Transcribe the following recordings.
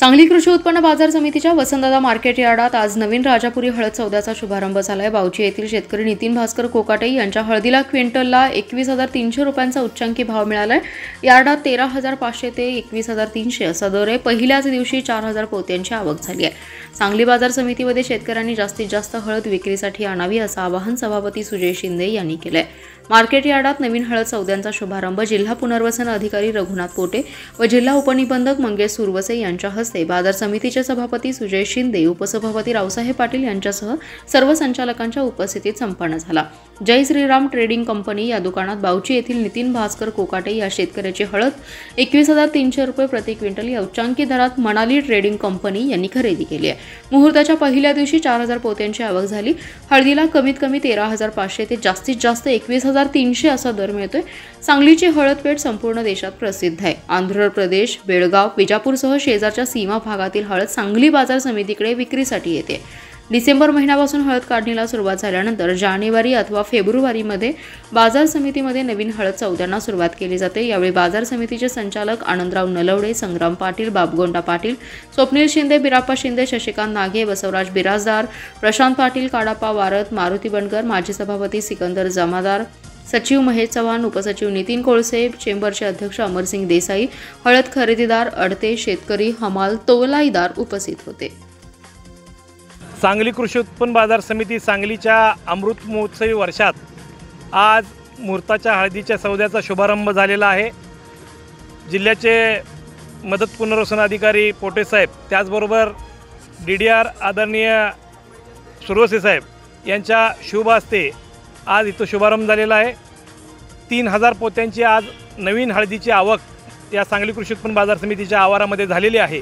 सांगली कृषी उत्पन्न बाजार समितीच्या वसंतदादा मार्केट यार्डात आज नवीन राजापुरी हळद सौद्याचा शुभारंभ झालाय। बावची येथील शेतकरी नितीन भास्कर कोकाटे यांच्या हळदीला क्विंटलला 21,300 रुपयांचा उच्चांकी भाव मिळालाय। यार्डात 13,500 ते 21,300 असा दर आहे। पहिल्याच दिवशी 4,000 पोत्यांची आवक झाली आहे। सांगली बाजार समितीमध्ये शेतकऱ्यांनी जास्तीत जास्त हळद विक्रीसाठी आणावी असं आवाहन सभापती सुजय शिंदे यांनी केलंय। मार्केट यार्डात नवीन हळद सौद्यांचा शुभारंभ जिल्हा पुनर्वसन अधिकारी रघुनाथ पोटे व जिल्हा उपनिबंधक मंगेश सुरवसे यांच्या हस्ते बाजार समितीचे सभापती सुजय शिंदे, उपसभापती रावसाहेब पाटील यांच्यासह सर्व संचालकांच्या उपस्थितीत संपन्न झाला। जय श्रीराम ट्रेडिंग कंपनी या दुकानात बावची येथील नितीन भास्कर कोकाटे या शेतकऱ्याची हळद 21,300 रुपये प्रति क्विंटल या उच्चांकी दरात मनाली ट्रेडिंग कंपनी यांनी खरेदी केली आहे। मुहूर्ताच्या पहिल्या दिवशी 4,000 पोत्यांची आवक झाली। हळदीला कमीत कमी 13,500 ते जास्तीत जास्त 21,300 असा दर मिळतोय। सांगलीची हळद पेठ संपूर्ण देशात प्रसिद्ध आहे। आंध्र प्रदेश, बेळगाव, विजापूरसह शेजारच्या सीमा भागातील हळद सांगली बाजार समितीकडे विक्रीसाठी येते। डिसेंबर महिन्यापासून हळद काढणीला सुरुवात झाल्यानंतर जानेवारी अथवा फेब्रुवारीमध्ये बाजार समितीमध्ये नवीन हळद सौद्यांना सुरुवात केली जाते। यावेळी बाजार समितीचे संचालक आनंदराव नलवडे, संग्राम पाटील, बाबगोंडा पाटील, स्वप्नील शिंदे, बिराप्पा शिंदे, शशिकांत नागे, बसवराज बिराजदार, प्रशांत पाटील, काडाप्पा वारत, मारुती बनकर, माजी सभापती सिकंदर जमादार, सचिव महेश चव्हाण, उपसचिव नितीन कोळसे, चेंबरचे अध्यक्ष अमरसिंग देसाई, हळद खरेदीदार, अडते, शेतकरी, हमाल, तोलाईदार उपस्थित होते। सांगली कृषी उत्पन्न बाजार समिती सांगलीच्या अमृत महोत्सवी वर्षात आज मुहूर्ताच्या हळदीच्या सौद्याचा शुभारंभ झालेला आहे। जिल्ह्याचे मदत पुनर्वसन अधिकारी पोटे साहेब, त्याचबरोबर DDR आदरणीय सुरवसे साहेब यांच्या शुभ हस्ते आज इथं शुभारंभ झालेला आहे। 3,000 पोत्यांची आज नवीन हळदीची आवक या सांगली कृषी उत्पन्न बाजार समितीच्या आवारामध्ये झालेली आहे।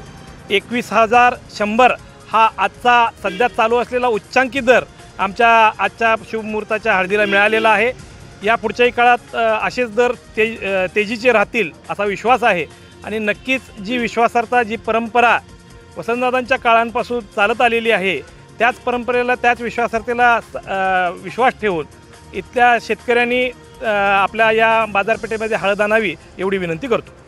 21,100 हा आजचा सध्या चालू असलेला उच्चांकी दर आमच्या आजच्या शुभमुहूर्ताच्या हळदीला मिळालेला आहे। या पुढच्याही काळात असेच दर तेजीचे राहतील असा विश्वास आहे आणि नक्कीच जी विश्वासार्हता, जी परंपरा वसंतदादांच्या काळांपासून चालत आलेली आहे, त्याच परंपरेला, त्याच विश्वासार्हतेला विश्वास ठेवून इथल्या शेतकऱ्यांनी आपल्या या बाजारपेठेमध्ये हळद आणावी एवढी विनंती करतो।